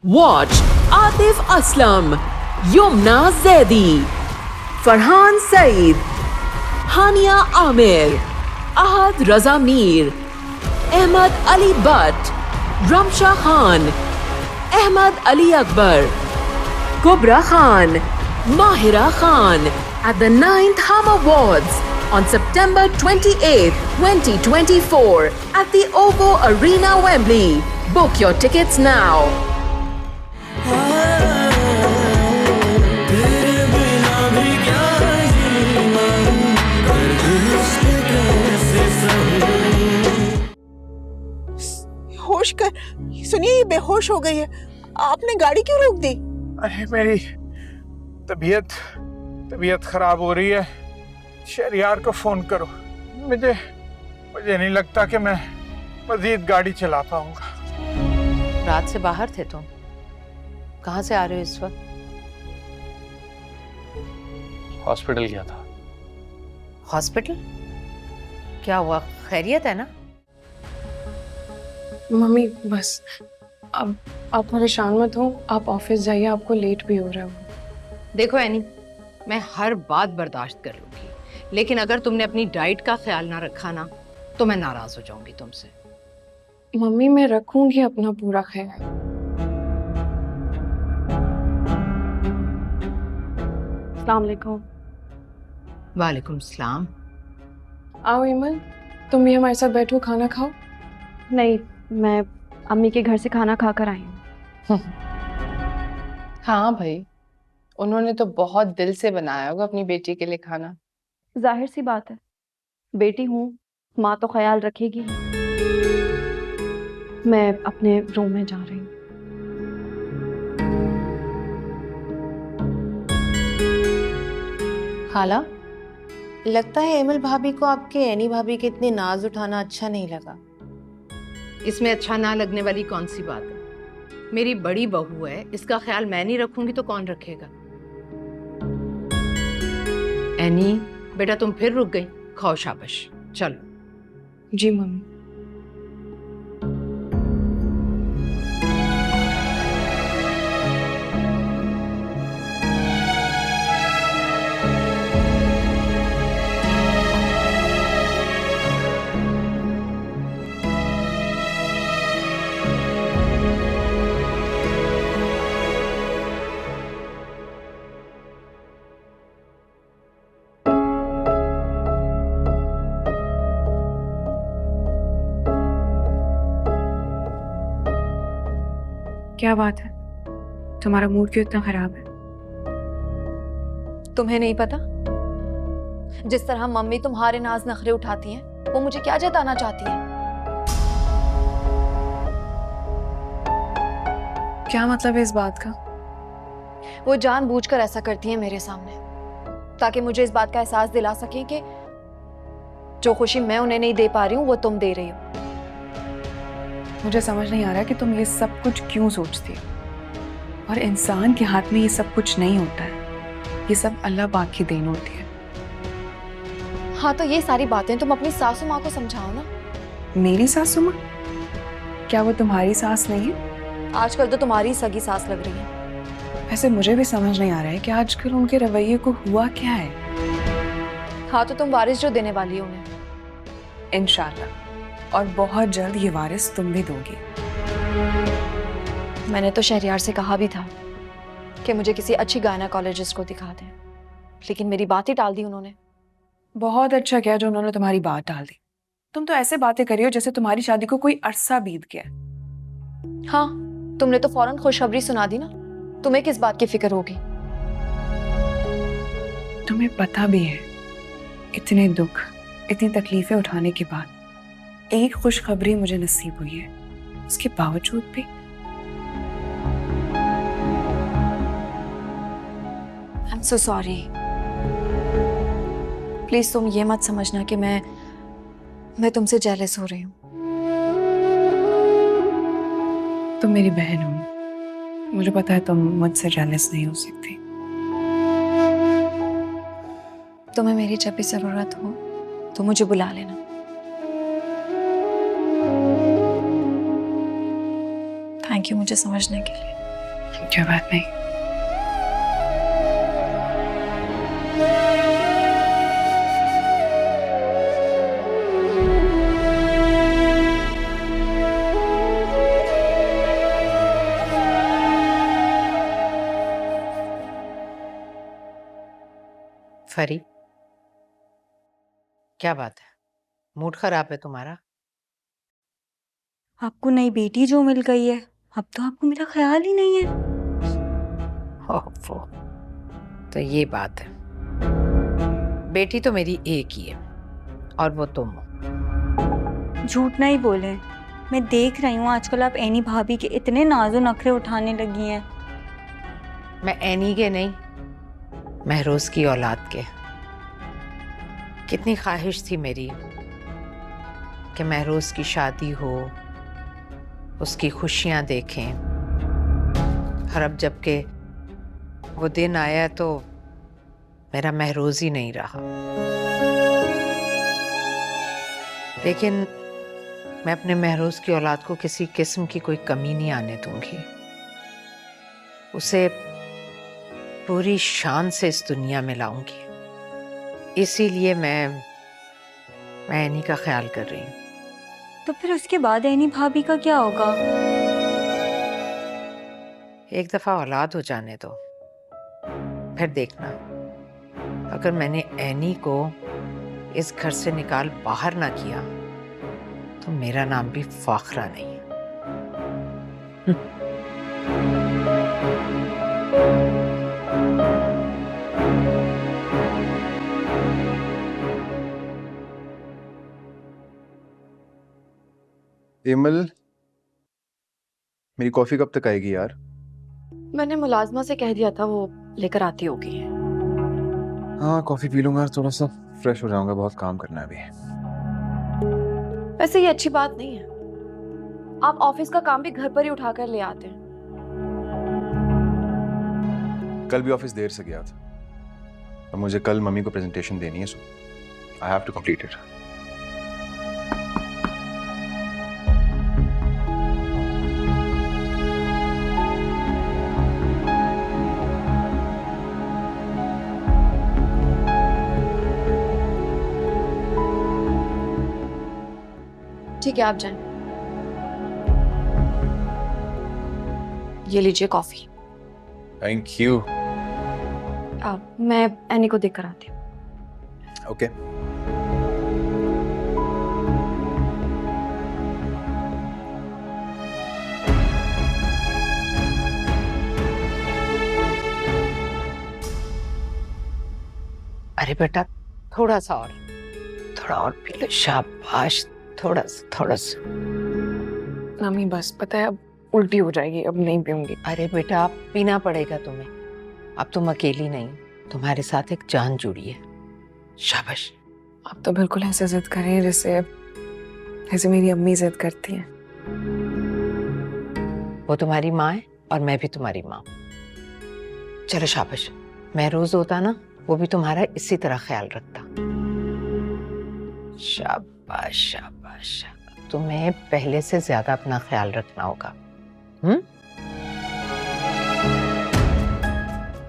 Watch Atif Aslam, Yumna Zaidi, Farhan Saeed, Hania Amir, Ahad Raza Mir, Ahmad Ali Butt, Ramsha Khan, Ahmad Ali Akbar, Kubra Khan, Mahira Khan at the 9th Hum Awards on September 28, 2024 at the OVO Arena, Wembley. Book your tickets now. होश कर। सुनिए, ये बेहोश हो गई है। आपने गाड़ी क्यों रोक दी? अरे मेरी तबीयत खराब हो रही है। शहरियार को फोन करो। मुझे नहीं लगता कि मैं मजीद गाड़ी चला पाऊंगा। रात से बाहर थे तुम? कहाँ से आ रहे हो इस वक्त? हॉस्पिटल गया था। हॉस्पिटल? क्या हुआ, खैरियत है ना? मम्मी बस अब आप परेशान मत हो, आप ऑफिस जाइए, आपको लेट भी हो रहा है। देखो एनी, मैं हर बात बर्दाश्त कर लूंगी, लेकिन अगर तुमने अपनी डाइट का ख्याल ना रखा ना तो मैं नाराज हो जाऊंगी तुमसे। मम्मी मैं रखूंगी अपना पूरा ख्याल। अस्सलाम वालेकुम। वालेकुम सलाम। आओ इमन, तुम भी हमारे साथ बैठो, खाना खाओ। नहीं, मैं अम्मी के घर से खाना खा कर आई हूँ। हाँ भाई, उन्होंने तो बहुत दिल से बनाया होगा अपनी बेटी के लिए खाना। जाहिर सी बात है, बेटी हूँ, माँ तो ख्याल रखेगी ही। मैं अपने रूम में जा रही हूँ। खाला, लगता है एमल भाभी को आपके एनी भाभी के इतने नाज उठाना अच्छा नहीं लगा। इसमें अच्छा ना लगने वाली कौन सी बात है? मेरी बड़ी बहू है, इसका ख्याल मैं नहीं रखूंगी तो कौन रखेगा? एनी बेटा, तुम फिर रुक गई। खाओ, शाबाश, चलो। जी मम्मी। क्या बात है, तुम्हारा मूड क्यों इतना खराब है? तुम्हें नहीं पता, जिस तरह मम्मी तुम्हारे नाज नखरे उठाती हैं, वो मुझे क्या जताना चाहती हैं? क्या मतलब है इस बात का? वो जानबूझकर ऐसा करती हैं मेरे सामने, ताकि मुझे इस बात का एहसास दिला सकें कि जो खुशी मैं उन्हें नहीं दे पा रही हूँ वो तुम दे रही हो। मुझे समझ नहीं आ रहा कि तुम ये सब कुछ क्यों सोचती हो। और इंसान के हाथ में ये सब कुछ नहीं होता है, ये सब अल्लाह पाक की देन होती है। हाँ, तो ये सारी बातें तुम अपनी सासू माँ को समझाओ ना। मेरी सासू माँ? क्या वो तुम्हारी सास नहीं है? आजकल तो तुम्हारी सगी सास लग रही है। वैसे मुझे भी समझ नहीं आ रहा है कि आजकल उनके रवैये को हुआ क्या है। हाँ, तो तुम वारिस जो देने वाली हो उन्हें। इंशाल्लाह, और बहुत जल्द ये वारिस तुम भी दोगी। मैंने तो शहरियार से कहा भी था कि मुझे किसी अच्छी गायनेकोलॉजिस्ट को दिखा दें, लेकिन मेरी बात ही टाल दी उन्होंने। बहुत अच्छा किया जो उन्होंने तुम्हारी बात टाल दी। तुम तो ऐसे बातें करी हो जैसे तुम्हारी शादी को कोई अरसा बीत गया। हाँ, तुमने तो फौरन खुशखबरी सुना दी ना, तुम्हें किस बात की फिक्र होगी? तुम्हें पता भी है, इतने दुख, इतनी तकलीफें उठाने के बाद एक खुशखबरी मुझे नसीब हुई है, उसके बावजूद भी। I'm so sorry. प्लीज तुम ये मत समझना कि मैं तुमसे जेलस हो रही हूँ। तुम मेरी बहन हो, मुझे पता है तुम मुझसे जेलस नहीं हो सकती। तुम्हें मेरी जब भी जरूरत हो तो मुझे बुला लेना। थैंक यू मुझे समझने के लिए। कोई बात नहीं। फरी, क्या बात है? मूड खराब है तुम्हारा? आपको नई बेटी जो मिल गई है, अब तो आपको मेरा ख्याल ही नहीं है। ओफो, तो ये बात है। बेटी तो मेरी एक ही है और वो तुम हो। झूठ नहीं बोले, मैं देख रही हूँ आजकल आप एनी भाभी के इतने नाजो नखरे उठाने लगी हैं। मैं एनी के नहीं, महरोज की औलाद के। कितनी ख्वाहिश थी मेरी कि महरोज की शादी हो, उसकी खुशियां देखें। और अब जबकि वो दिन आया तो मेरा महरोज ही नहीं रहा। लेकिन मैं अपने महरोज की औलाद को किसी किस्म की कोई कमी नहीं आने दूंगी। उसे पूरी शान से इस दुनिया में लाऊंगी। इसीलिए मैं एनी का ख्याल कर रही हूँ। तो फिर उसके बाद एनी भाभी का क्या होगा? एक दफा औलाद हो जाने दो, फिर देखना। अगर मैंने एनी को इस घर से निकाल बाहर ना किया तो मेरा नाम भी फाखरा नहीं है। एमल, मेरी कॉफी कब तक आएगी यार? मैंने मुलाजमा से कह दिया था, वो लेकर आती होगी। हाँ, कॉफी पी लूंगा, थोड़ा सा फ्रेश हो जाऊंगा, बहुत काम करना है अभी। वैसे ये अच्छी बात नहीं है, आप ऑफिस का काम भी घर पर ही उठाकर ले आते हैं। कल भी ऑफिस देर से गया था और मुझे कल मम्मी को प्रेजेंटेशन देनी है, so I have to complete it. ठीक है, आप जाएं। ये लीजिए कॉफी। Thank you. मैं एनी को देकर आती हूँ। ओके। अरे बेटा, थोड़ा सा और, थोड़ा और पी लो। शाबाश, थोड़ा सा। मम्मी बस, पता है अब उल्टी हो जाएगी, अब नहीं पीऊंगी। अरे बेटा, अब पीना पड़ेगा तुम्हें। अब तुम अकेली नहीं, तुम्हारे साथ एक जान जुड़ी है। शाबाश। आप तो बिल्कुल ऐसे जिद कर रही हैं जैसे मेरी अम्मी जिद करती है। वो तुम्हारी माँ है और मैं भी तुम्हारी माँ। चलो शाबाश। महरोज होता ना, वो भी तुम्हारा इसी तरह ख्याल रखता। शाबाश शाबाश शाबाश। तुम्हें पहले से ज्यादा अपना ख्याल रखना होगा।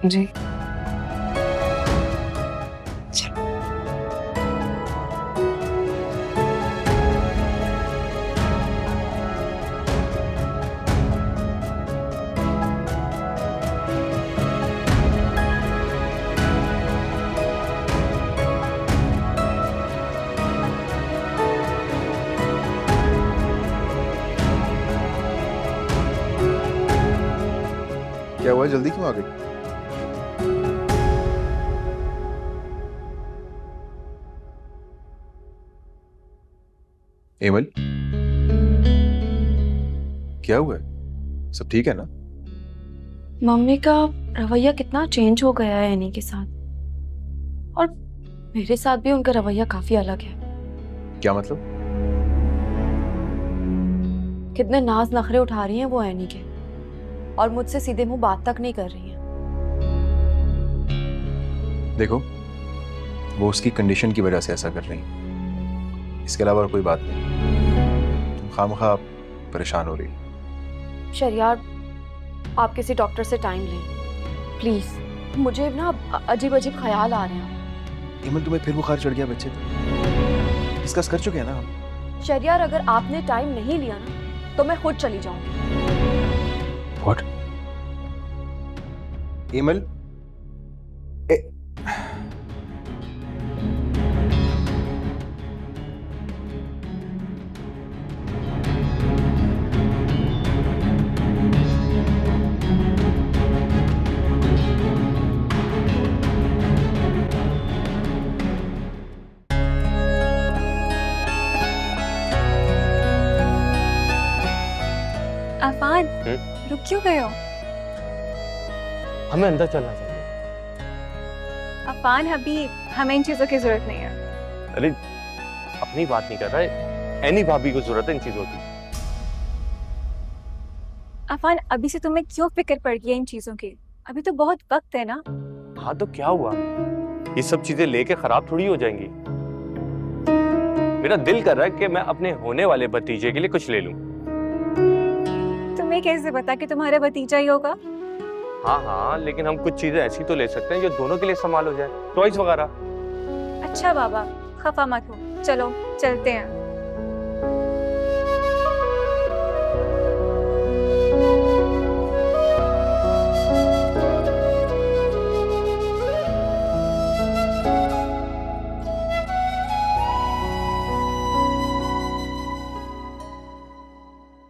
जी। चलो। क्या हुआ, जल्दी क्यों आ गई? एमल, क्या हुआ है? सब ठीक है ना? मम्मी का रवैया कितना चेंज हो गया है एनी के साथ, और मेरे साथ भी उनका रवैया काफी अलग है। क्या मतलब? कितने नाज नखरे उठा रही हैं वो एनी के, और मुझसे सीधे मुंह बात तक नहीं कर रही हैं। देखो, वो उसकी कंडीशन की वजह से ऐसा कर रही है, इसके अलावा और कोई बात नहीं। तुम खामखा परेशान हो रही। शरियार, आप किसी डॉक्टर से टाइम लें प्लीज। मुझे ना अजीब अजीब ख्याल आ रहे हैं। एमल तुम्हें फिर बुखार चढ़ गया बच्चे? डिस्कस कर चुके हैं ना हम। शरियार, अगर आपने टाइम नहीं लिया ना तो मैं खुद चली जाऊंगी। What? एमल अफान, रुक क्यों गए हो? हमें अंदर चलना चाहिए। अफान, अभी हमें इन चीजों की जरूरत नहीं है। अरे अपनी बात नहीं कर रहा है, एनी भाभी को जरूरत है इन चीजों की। अफान, अभी से तुम्हें क्यों फिक्र पड़ गई है इन चीजों की? अभी तो बहुत वक्त है ना। हाँ तो क्या हुआ, ये सब चीजें लेके खराब थोड़ी हो जाएंगी। मेरा दिल कर रहा है कि मैं अपने होने वाले भतीजे के लिए कुछ ले लूं। तुम्हें कैसे पता कि तुम्हारा भतीजा ही होगा? हाँ हाँ, लेकिन हम कुछ चीजें ऐसी तो ले सकते हैं जो दोनों के लिए इस्तेमाल हो जाए, टॉयज वगैरह। अच्छा बाबा, खफा मत हो, चलो चलते हैं।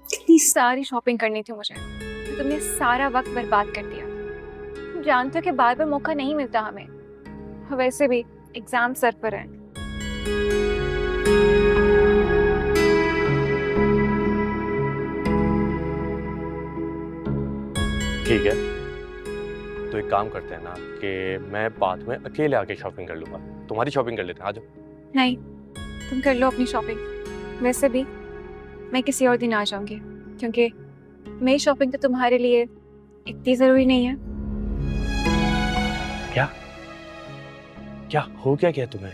इतनी सारी शॉपिंग करनी थी मुझे, तो तुमने सारा वक्त बर्बाद कर दिया। तुम जानते हो कि बार बार मौका नहीं मिलता हमें, वैसे भी एग्जाम सर पर है। ठीक है, तो एक काम करते हैं ना कि मैं बाद में अकेले आके शॉपिंग कर लूंगा, तुम्हारी शॉपिंग कर लेते हैं। आ जाओ। नहीं, तुम कर लो अपनी शॉपिंग। वैसे भी मैं किसी और दिन आ जाऊंगी, क्योंकि मेरी शॉपिंग तो तुम्हारे लिए इतनी जरूरी नहीं है। क्या हो क्या गया तुम्हें?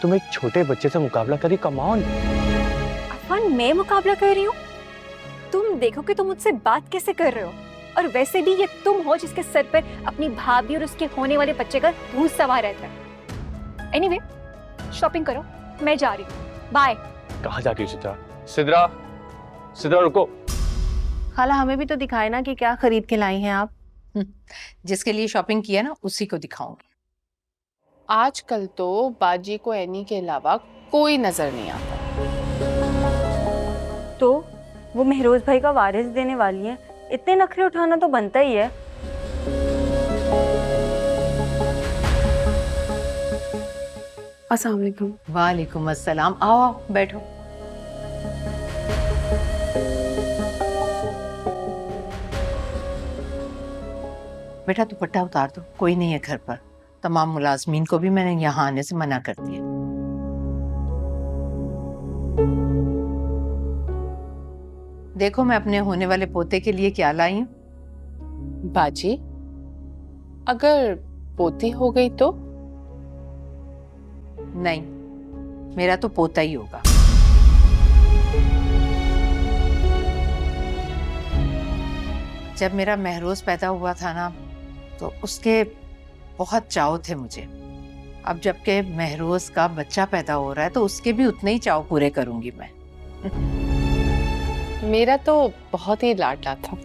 तुम एक छोटे बच्चे से मुकाबला करी, कम ऑन। अफान, मैं मुकाबला कर रही हूँ? तुम देखो कि तुम मुझसे बात कैसे कर रहे हो। और वैसे भी ये तुम हो जिसके सर पर अपनी भाभी और उसके होने वाले बच्चे का भूत सवार रहता है। एनीवे, शॉपिंग करो, मैं जा रही हूँ, बाय। कहाँ जा रही हो सिद्रा? सिद्रा, सिद्रा रुको। खाला, हमें भी तो दिखाए ना कि क्या खरीद के लाई हैं आप। जिसके लिए शॉपिंग किया ना उसी को दिखाऊंगी। आजकल तो बाजी को एनी के अलावा कोई नजर नहीं आता। तो वो महरोज भाई का वारिस देने वाली है, इतने नखरे उठाना तो बनता ही है। अस्सलाम वालेकुम। वालेकुम अस्सलाम। आओ आओ, बैठो। बेटा दुपट्टा उतार दो, कोई नहीं है घर पर। तमाम मुलाजमीन को भी मैंने यहाँ आने से मना कर दिया। देखो मैं अपने होने वाले पोते के लिए क्या लाई हूँ। बाजी, अगर पोती हो गई तो? नहीं, मेरा तो पोता ही होगा। जब मेरा महरोज पैदा हुआ था ना, तो उसके बहुत चाव थे मुझे। अब जबकि महरोज का बच्चा पैदा हो रहा है तो उसके भी उतने ही चाव पूरे करूंगी मैं। मेरा तो बहुत ही लाडला था,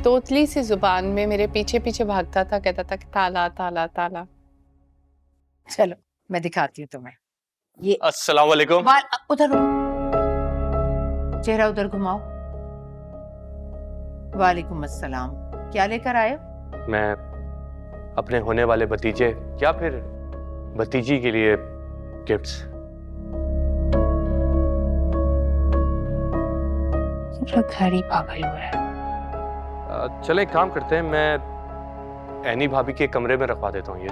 तोतली सी जुबान में मेरे पीछे पीछे भागता था, कहता था कि ताला ताला ताला। चलो मैं दिखाती हूँ तुम्हें। ये अस्सलाम वालेकुम। उधर चेहरा उधर घुमाओ। वालेकुम अस्सलाम। क्या लेकर आए? मैं अपने होने वाले भतीजे या फिर भतीजी के लिए गिफ्ट्स। घर ही पागल हुआ है। चले एक काम करते हैं, मैं एनी भाभी के कमरे में रखवा देता हूँ ये।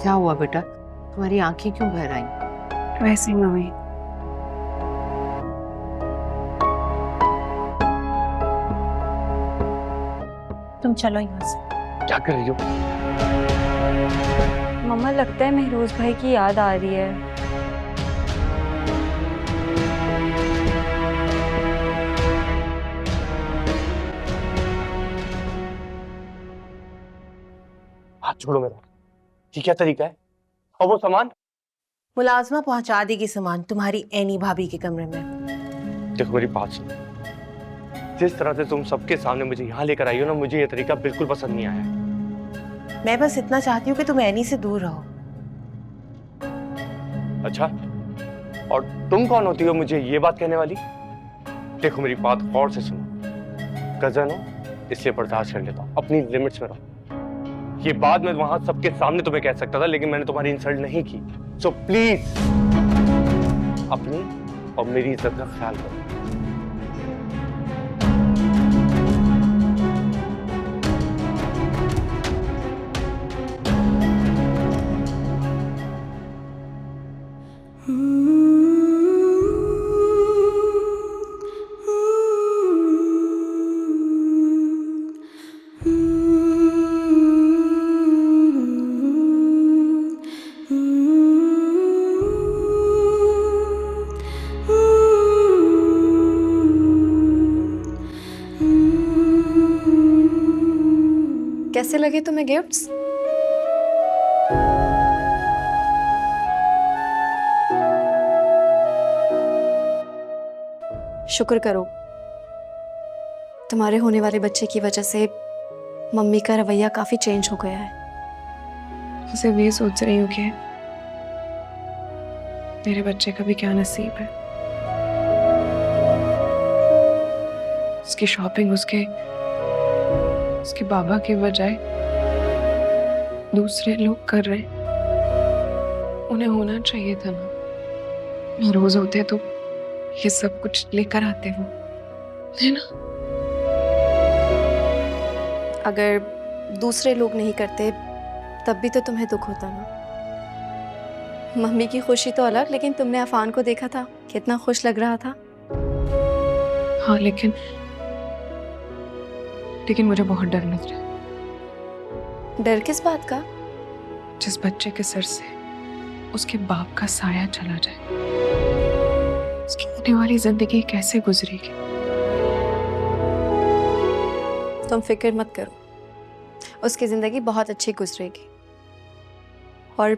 क्या हुआ बेटा, तुम्हारी आंखें क्यों भर आई? वैसे ही मम्मी। तुम चलो यहाँ से। क्या कर रही हो? मम्मा, लगता है महरोज भाई की याद आ रही है। छोड़ो मेरा, ये क्या तरीका है? और वो सामान? मुलाजमा पहुंचा देगी सामान तुम्हारी एनी भाभी के कमरे में। देखो मेरी बात सुनो, जिस तरह से तुम सबके सामने मुझे यहाँ लेकर आई हो ना, मुझे ये तरीका बिल्कुल पसंद नहीं आया। मैं बस इतना चाहती हूँ कि तुम एनी से दूर रहो। अच्छा, और तुम कौन होती हो मुझे ये बात कहने वाली? देखो मेरी बात गौर से सुनो, कजन हो इसलिए बर्दाश्त कर लेता हूँ, अपनी लिमिट्स में रहो। ये बात मैं वहां सबके सामने तुम्हें कह सकता था, लेकिन मैंने तुम्हारी इंसल्ट नहीं की। सो प्लीज अपनी और मेरी इज्जत का ख्याल करो। कैसे लगे तुम्हें गिफ्ट्स? शुक्र करो, तुम्हारे होने वाले बच्चे की वजह से मम्मी का रवैया काफी चेंज हो गया है। सिर्फ ये सोच रही हूँ कि मेरे बच्चे का भी क्या नसीब है। उसकी शॉपिंग उसके बाबा के बजाय दूसरे लोग कर रहे हैं। उन्हें होना चाहिए था ना, रोज होते तो ये सब कुछ लेकर आते वो, है ना? अगर दूसरे लोग नहीं करते तब भी तो तुम्हें दुख होता ना। मम्मी की खुशी तो अलग, लेकिन तुमने अफान को देखा था, कितना खुश लग रहा था। हाँ, लेकिन मुझे बहुत डर लग रहा है। डर किस बात का? जिस बच्चे के सर से उसके बाप का साया चला जाए, उसकी होने वाली जिंदगी कैसे गुजरेगी? तुम फिक्र मत करो, उसकी जिंदगी बहुत अच्छी गुजरेगी। और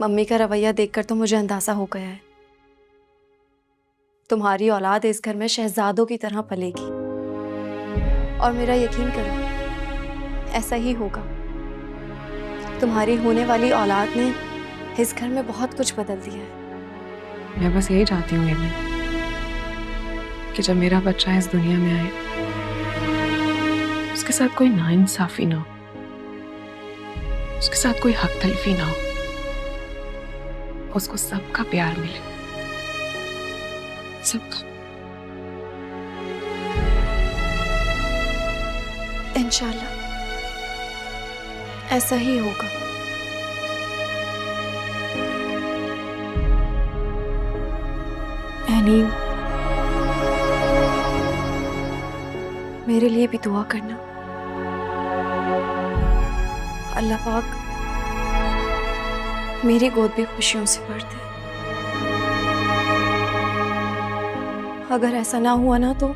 मम्मी का रवैया देखकर तो मुझे अंदाजा हो गया है, तुम्हारी औलाद इस घर में शहजादों की तरह पलेगी। और मेरा यकीन करो, ऐसा ही होगा। तुम्हारी होने वाली औलाद ने इस घर में बहुत कुछ बदल दिया है। मैं बस यही चाहती हूँ यमिन, कि जब मेरा बच्चा इस दुनिया में आए, उसके साथ कोई नाइंसाफी ना हो, उसके साथ कोई हक तलफी ना हो, उसको सबका प्यार मिले, सबका। इंशाल्लाह ऐसा ही होगा। एनी, मेरे लिए भी दुआ करना। अल्लाह पाक मेरी गोद भी खुशियों से भर दे। अगर ऐसा ना हुआ ना तो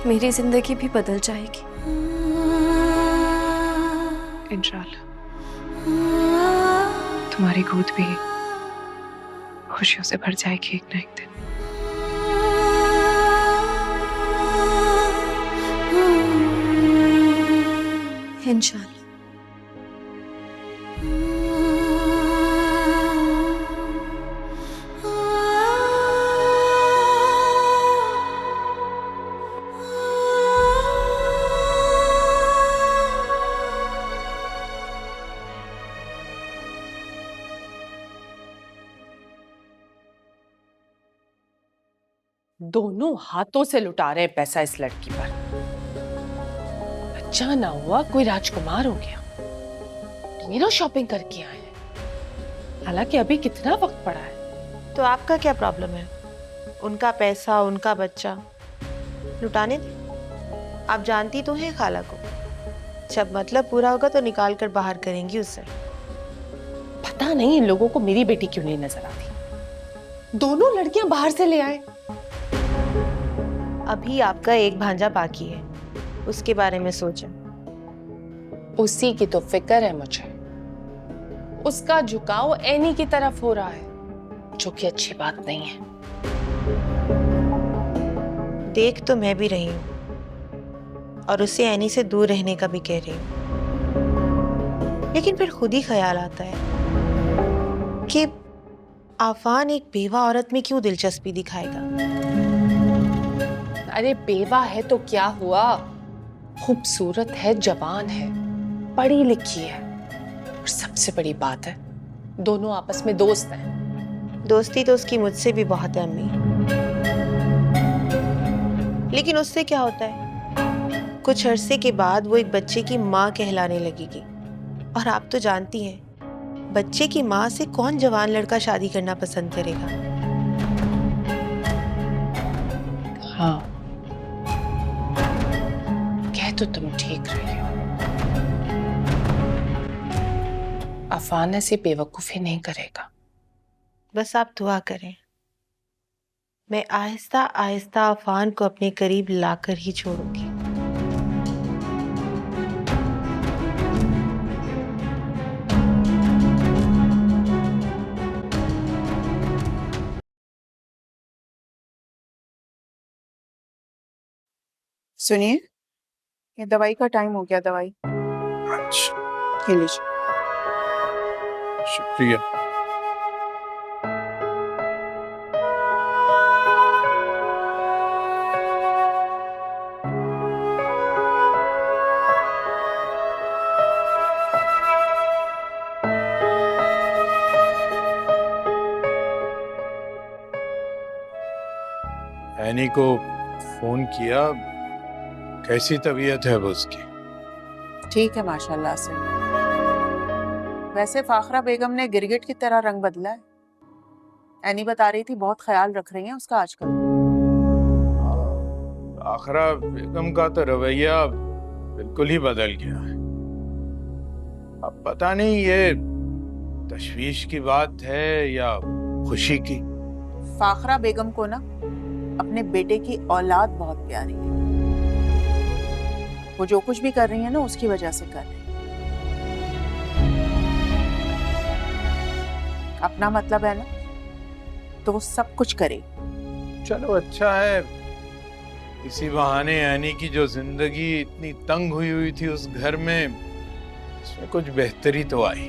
मेरी जिंदगी भी बदल जाएगी। इंशाल्लाह तुम्हारी गोद भी खुशियों से भर जाएगी एक ना एक दिन। इंशाल्लाह। दोनों हाथों से लुटा रहे हैं पैसा इस लड़की पर। अच्छा ना हुआ कोई राजकुमार हो गया, तीनों शॉपिंग करके आए हैं। हालांकि अभी कितना वक्त पड़ा है। तो आपका क्या प्रॉब्लम है? उनका पैसा, उनका बच्चा, लुटाने दे। आप जानती तो हैं खाला को, जब मतलब पूरा होगा तो निकाल कर बाहर करेंगी उससे। पता नहीं इन लोगों को मेरी बेटी क्यों नहीं नजर आती। दोनों लड़कियां बाहर से ले आए। अभी आपका एक भांजा बाकी है, उसके बारे में सोचें। उसी की तो फिक्र है मुझे। उसका झुकाव एनी की तरफ हो रहा है, जो कि अच्छी बात नहीं है। देख तो मैं भी रही हूँ और उससे एनी से दूर रहने का भी कह रही हूँ, लेकिन फिर खुद ही ख्याल आता है कि आफान एक बेवा औरत में क्यों दिलचस्पी दिखाएगा। अरे बेवा है तो क्या हुआ, खूबसूरत है, जवान है, पढ़ी लिखी है, और सबसे बड़ी बात है दोनों आपस में दोस्त हैं। दोस्ती तो उसकी मुझसे भी बहुत है अम्मी, लेकिन उससे क्या होता है, कुछ अरसे के बाद वो एक बच्चे की माँ कहलाने लगेगी, और आप तो जानती हैं बच्चे की माँ से कौन जवान लड़का शादी करना पसंद करेगा। हाँ, कह तो तुम ठीक रही हो। अफान ऐसी बेवकूफी नहीं करेगा। बस आप दुआ करें, मैं आहिस्ता आहिस्ता अफान को अपने करीब लाकर ही छोड़ूंगी। सुनिए, ये दवाई का टाइम हो गया। दवाई अच्छा, ये लीजिए। शुक्रिया। एनी को फोन किया, कैसी तबीयत है अब उसकी? ठीक है माशाल्लाह से। वैसे फाखरा बेगम ने गिरगिट की तरह रंग बदला है। एनी बता रही थी बहुत ख्याल रख रही हैं उसका आजकल। आखरा बेगम का तो रवैया बिल्कुल ही बदल गया है। अब पता नहीं ये तशवीश की बात है या खुशी की। फाखरा बेगम को ना अपने बेटे की औलाद बहुत प्यारी है। वो जो कुछ भी कर रही है ना उसकी वजह से कर रही है। अपना मतलब है ना तो वो सब कुछ करेगी। चलो अच्छा है, इसी बहाने एनी की जो जिंदगी इतनी तंग हुई हुई थी उस घर में, उसमें कुछ बेहतरी तो आई।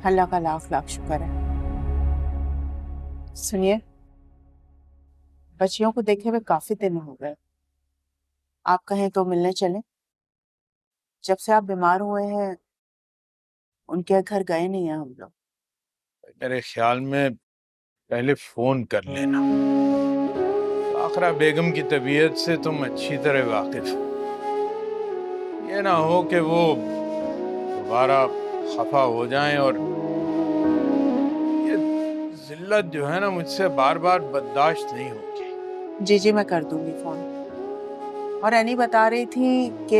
अल्लाह का लाख लाख शुक्र है। सुनिए, बच्चियों को देखे हुए काफी दिन हो गए। आप कहें तो मिलने चलें। जब से आप बीमार हुए हैं उनके घर गए नहीं हैं हम लोग। मेरे ख्याल में पहले फोन कर लेना। आखरा बेगम की तबीयत से तुम अच्छी तरह वाकिफ हो। ये ना हो कि वो दोबारा खफा हो जाएं और ये जिल्लत जो है ना मुझसे बार बार बर्दाश्त नहीं होगी। जी जी, मैं कर दूंगी फोन। और एनी बता रही थी कि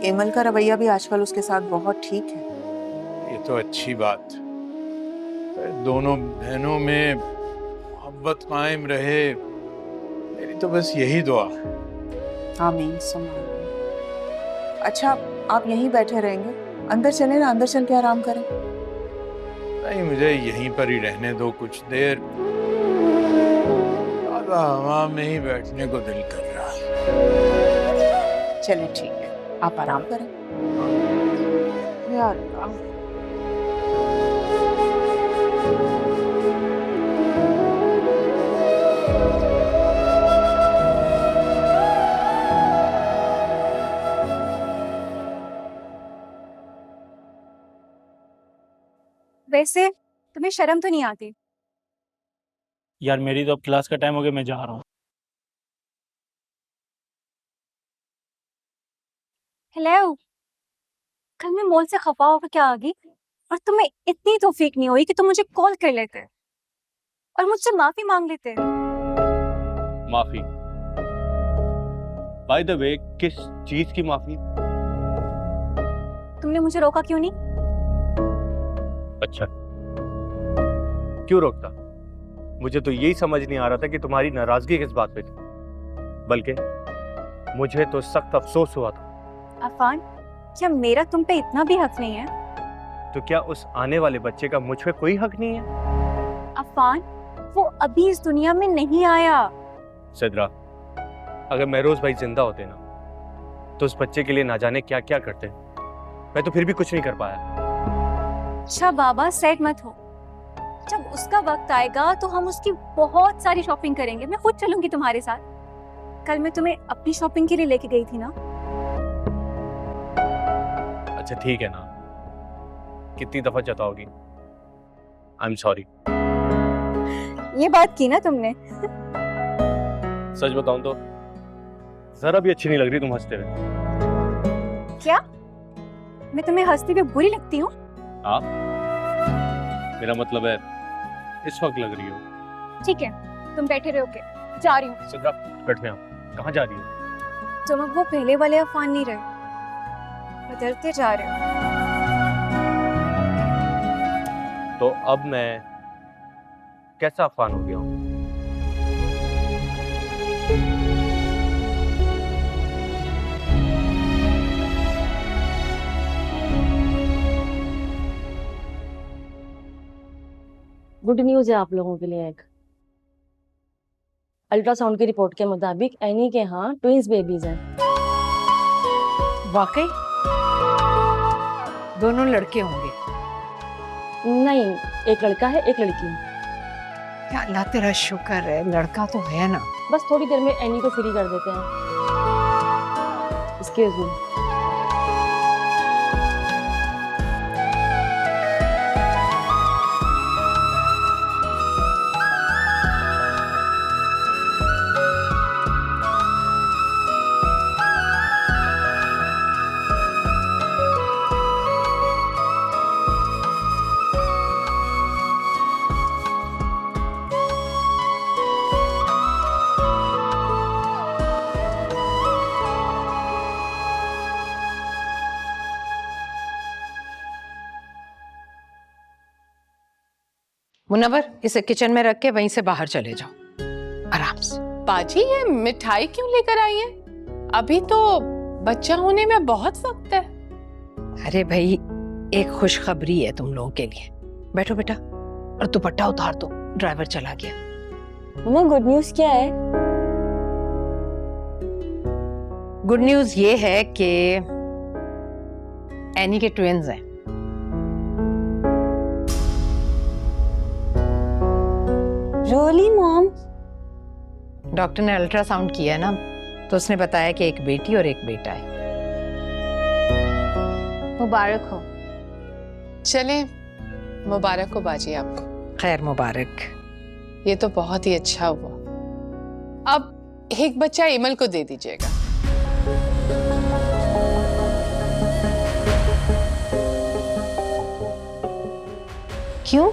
एमल का रवैया भी आजकल उसके साथ बहुत ठीक है। ये तो अच्छी बात है। दोनों बहनों में मोहब्बत कायम रहे, मेरी तो बस यही दुआ है। आमीन सुमा आमीन। अच्छा, आप यहीं बैठे रहेंगे? अंदर चले ना, अंदर चल के आराम करें। नहीं, मुझे यहीं पर ही रहने दो कुछ देर। ताज़ा हवा में ही बैठने को दिल कर रहा है। चलिए ठीक है, आप आराम करें। यार वैसे तुम्हें शर्म तो नहीं आती? यार मेरी तो अब क्लास का टाइम हो गया, मैं जा रहा हूँ। हेलो, कल मैं मॉल से खफा होकर क्या आ गई और तुम्हें इतनी तौफीक नहीं हुई कि तुम मुझे कॉल कर लेते और मुझसे माफी मांग लेते। माफी? बाय द वे, किस चीज की माफी? तुमने मुझे रोका क्यों नहीं? अच्छा, क्यों रोकता? मुझे तो यही समझ नहीं आ रहा था कि तुम्हारी नाराजगी किस बात पे थी, बल्कि मुझे तो सख्त अफसोस हुआ था। अफान, क्या मेरा तुम पे इतना भी हक नहीं है? तो क्या उस आने वाले बच्चे का मुझ पे कोई हक नहीं है? अफान, वो अभी इस दुनिया में नहीं आया। सिद्रा, अगर महरोज भाई जिंदा होते ना तो उस बच्चे के लिए ना जाने क्या क्या करते। मैं तो फिर भी कुछ नहीं कर पाया। अच्छा बाबा, सैड मत हो। जब उसका वक्त आएगा तो हम उसकी बहुत सारी शॉपिंग करेंगे। मैं खुद चलूंगी तुम्हारे साथ। कल मैं तुम्हें अपनी शॉपिंग के लिए लेके गई थी ना। अच्छा ठीक है ना, कितनी दफा जताओगी? I am sorry. ये बात की ना तुमने। सच बताऊं तो जरा भी अच्छी नहीं लग रही तुम हंसते हुए। क्या मैं तुम्हें हंसते हुए बुरी लगती हूँ? हाँ, मेरा मतलब है इस वक्त लग रही हो। ठीक है, तुम बैठे रहो के जा रही हूँ। सिद्रा, बैठे आप। कहाँ जा रही हो? तुम अब वो पहले वाले अफान नहीं रहे, बदलते जा रहे हो। तो अब मैं कैसा अफान हो गया हूँ? गुड न्यूज़ है आप लोगों के लिए। एक अल्ट्रासाउंड की रिपोर्ट के मुताबिक एनी के यहाँ ट्विंस बेबीज हैं। वाकई? दोनों लड़के होंगे? नहीं, एक लड़का है, एक लड़की। या अल्लाह तेरा शुक्र है, लड़का तो है ना। बस थोड़ी देर में एनी को फ्री कर देते हैं। Excuse me. मुनव्वर, इसे किचन में रख के वहीं से बाहर चले जाओ आराम से। बाजी, ये मिठाई क्यों लेकर आई है? अभी तो बच्चा होने में बहुत वक्त है। अरे भाई, एक खुशखबरी है तुम लोगों के लिए। बैठो बेटा, और दुपट्टा उतार दो, ड्राइवर चला गया। मम्मा, गुड न्यूज़ क्या है? गुड न्यूज ये है कि एनी के ट्विंस हैं। Really mom? डॉक्टर ने अल्ट्रासाउंड किया है ना, तो उसने बताया कि एक बेटी और एक बेटा है। मुबारक हो। चले, मुबारक हो बाजी आपको। खैर मुबारक। ये तो बहुत ही अच्छा हुआ। अब एक बच्चा इमल को दे दीजिएगा। क्यों?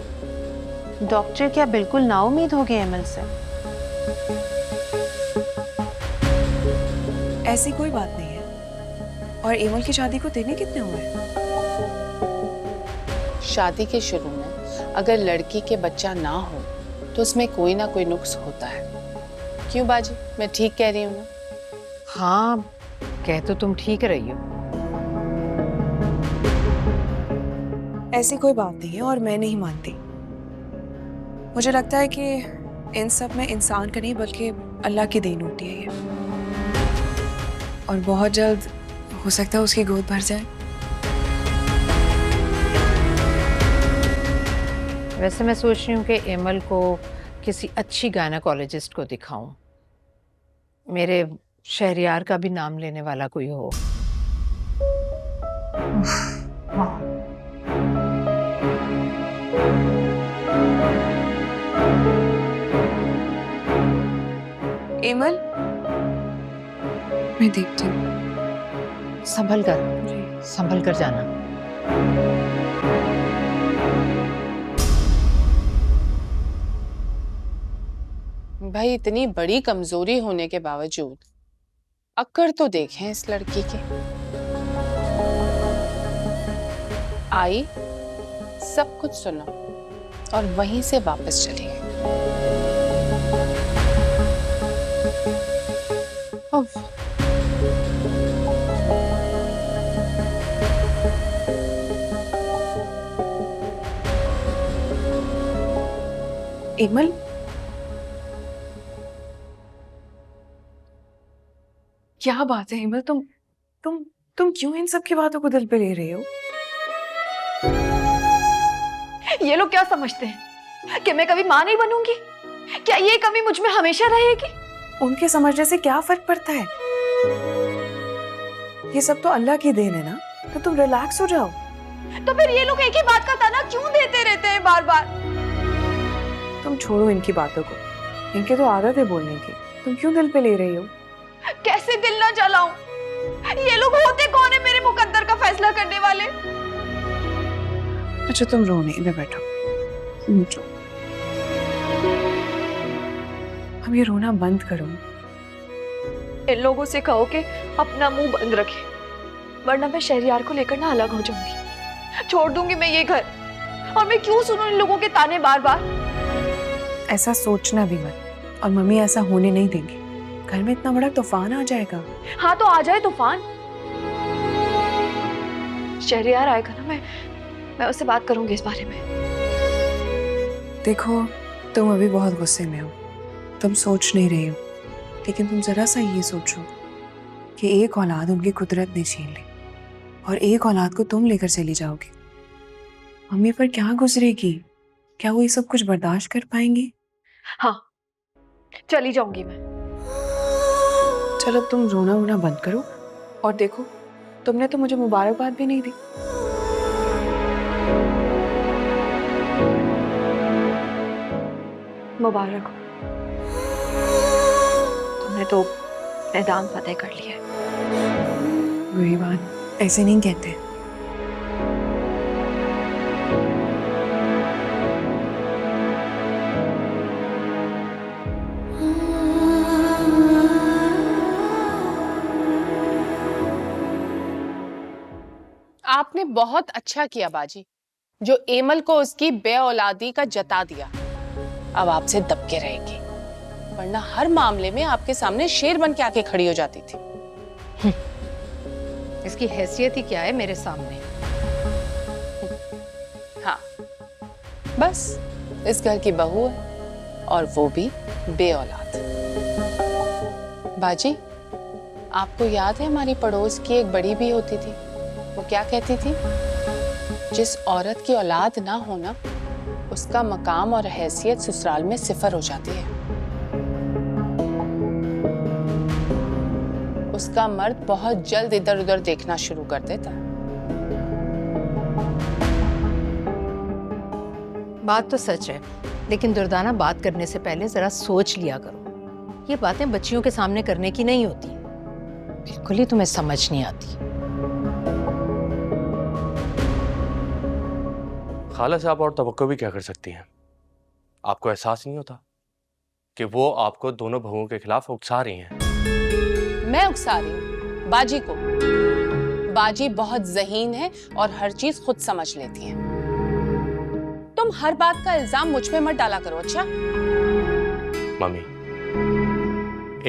डॉक्टर क्या बिल्कुल नाउम्मीद हो गए एमल से? ऐसी कोई बात नहीं है। और एमल की शादी को देने कितने हुए? शादी के शुरू में अगर लड़की के बच्चा ना हो तो उसमें कोई ना कोई नुक्स होता है। क्यों बाजी, मैं ठीक कह रही हूँ ना? हाँ, कह तो तुम ठीक रही हो। ऐसी कोई बात नहीं है और मैं नहीं मानती। मुझे लगता है कि इन सब में इंसान का नहीं बल्कि अल्लाह की देन होती है ये। और बहुत जल्द हो सकता है उसकी गोद भर जाए। वैसे मैं सोच रही हूँ कि एमल को किसी अच्छी गायनेकोलॉजिस्ट को दिखाऊं। मेरे शहरियार का भी नाम लेने वाला कोई हो। एमल, मैं देखती हूँ। संभल कर जाना। भाई, इतनी बड़ी कमजोरी होने के बावजूद अक्कर तो देखें इस लड़की की। आई, सब कुछ सुना और वहीं से वापस चली गई। एमल, क्या बात है एमल? तुम क्यों इन सब की बातों को दिल पे ले रही हो? ये लोग क्या समझते हैं कि मैं कभी माँ नहीं बनूंगी? क्या ये कमी मुझ में हमेशा रहेगी? उनके समझने से क्या फर्क पड़ता है? ये सब तो अल्लाह की देन है ना, तो तुम रिलैक्स हो जाओ। तो फिर ये लोग एक ही बात का ताना क्यों देते रहते हैं बार बार? तुम छोड़ो इनकी बातों को, इनकी तो आदत है बोलने की। तुम क्यों दिल पे ले रही हो? कैसे दिल ना जलाऊं? ये लोग होते कौन है मेरे मुकद्दर का फैसला करने वाले? अच्छा तुम रो नहीं, इधर बैठो। रो। अब ये रोना बंद करो। इन लोगों से कहो कि अपना मुंह बंद रखे, वरना मैं शहरियार को लेकर ना अलग हो जाऊंगी। छोड़ दूंगी मैं ये घर, और मैं क्यों सुनूं इन लोगों के ताने बार बार? ऐसा सोचना भी मत, और मम्मी ऐसा होने नहीं देंगे। घर में इतना बड़ा तूफान आ जाएगा। हाँ तो आ जाए तूफान, शहरियार आएगा ना, मैं उससे बात करूंगी इस बारे में। देखो तुम अभी बहुत गुस्से में हो, तुम सोच नहीं रही हो, लेकिन तुम जरा सा ये सोचो कि एक औलाद उनकी कुदरत ने छीन ली और एक औलाद को तुम लेकर चली जाओगी। मम्मी पर क्या गुजरेगी? क्या वो ये सब कुछ बर्दाश्त कर पाएंगी? हाँ चली जाऊंगी मैं। चलो तुम रोना वोना बंद करो, और देखो तुमने तो मुझे मुबारकबाद भी नहीं दी। मुबारक हो, तुमने तो मैदान फतेह कर लिया। बुरी बात ऐसे नहीं कहते। आपने बहुत अच्छा किया बाजी, जो एमल को उसकी बेऔलादी का जता दिया। अब आपसे दबके रहेगी, वरना हर मामले में आपके सामने शेर बन के आके खड़ी हो जाती थी। इसकी हैसियत ही क्या है मेरे सामने? हाँ, बस इस घर की बहू है, और वो भी बेऔलाद। बाजी, आपको याद है हमारी पड़ोस की एक बड़ी भी होती थी? वो क्या कहती थी? जिस औरत की औलाद ना होना, उसका मकाम और हैसियत ससुराल में सिफर हो जाती है। उसका मर्द बहुत जल्द इधर उधर देखना शुरू कर देता है। बात तो सच है, लेकिन दुर्दाना बात करने से पहले जरा सोच लिया करो। ये बातें बच्चियों के सामने करने की नहीं होती, बिल्कुल ही तुम्हें समझ नहीं आती। खाला साहब और तवक्को भी क्या कर सकती हैं? आपको एहसास नहीं होता कि वो आपको दोनों बहुओं के खिलाफ उकसा रही हैं? मैं उकसा रही हूँ बाजी को। बाजी बहुत ज़हीन है और हर चीज खुद समझ लेती है। तुम हर बात का इल्जाम मुझ पे मत डाला करो, अच्छा? मम्मी,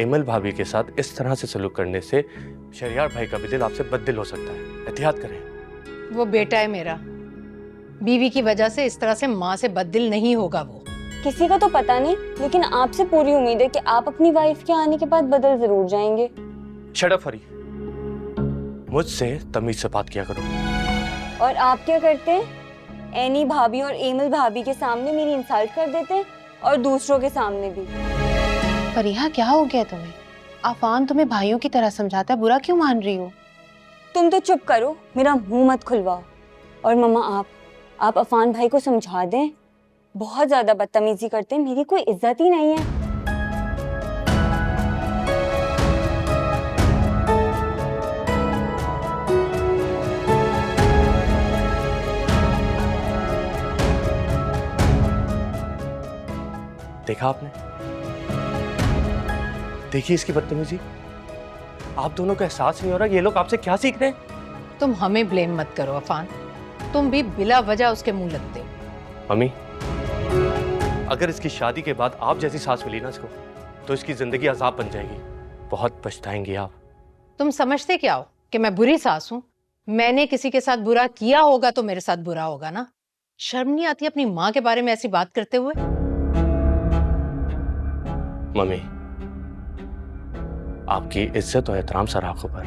एमल भाभी के साथ इस तरह से सलूक करने से शहरियार भाई का भी दिल आपसे बददिल हो सकता है। एहतियात करें। वो बेटा है मेरा, बीवी की वजह से इस तरह से माँ से बददिल नहीं होगा वो। किसी का तो पता नहीं, लेकिन आपसे पूरी उम्मीद है कि आप अपनी वाइफ के आने के बाद बदल जरूर जाएंगे। शट अप फरी, मुझसे तमीज से बात किया करो। और आप क्या करते हैं? एनी भाभी और एमल भाभी के सामने मेरी इंसल्ट कर देते हैं, और दूसरों के सामने भी। फरीहा, क्या हो गया तुम्हें? आफान तुम्हें भाइयों की तरह समझाता है, बुरा क्यों मान रही हो? तुम तो चुप करो, मेरा मुंह मत खुलवाओ। और मम्मा, आप अफान भाई को समझा दें, बहुत ज्यादा बदतमीजी करते हैं, मेरी कोई इज्जत ही नहीं है। देखा आपने? देखिए इसकी बदतमीजी। आप दोनों को एहसास नहीं हो रहा ये लोग आपसे क्या सीख रहे हैं? तुम हमें ब्लेम मत करो अफान, तुम भी बिला वजह उसके मुंह लगते हो। मम्मी, अगर इसकी शादी के बाद आप जैसी सास मिली ना इसको, तो इसकी जिंदगी अजाब बन जाएगी। बहुत पछताएंगी आप। तुम समझते क्या हो कि मैं बुरी सास हूँ? मैंने किसी के साथ बुरा किया होगा तो मेरे साथ बुरा होगा ना। शर्म नहीं आती अपनी माँ के बारे में ऐसी बात करते हुए? मम्मी, आपकी इज्जत और एहतराम सर आंखों पर,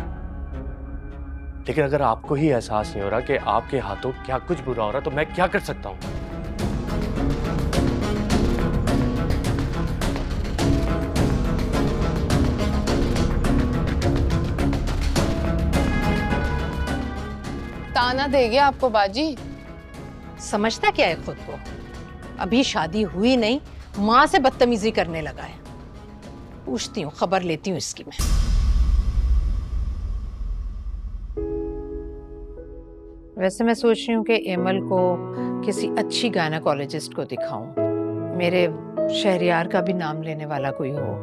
लेकिन अगर आपको ही एहसास नहीं हो रहा कि आपके हाथों क्या कुछ बुरा हो रहा तो मैं क्या कर सकता हूं? ताना देगी आपको बाजी। समझता क्या है खुद को? अभी शादी हुई नहीं, माँ से बदतमीजी करने लगा है। पूछती हूँ, खबर लेती हूँ इसकी मैं। वैसे मैं सोच रही हूँ कि एमल को किसी अच्छी गायनेकोलॉजिस्ट को दिखाऊं। मेरे शहरियार का भी नाम लेने वाला कोई हो।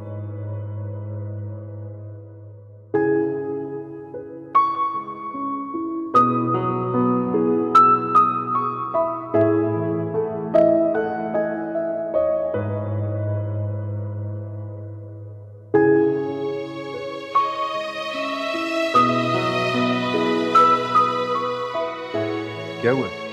क्या हुआ?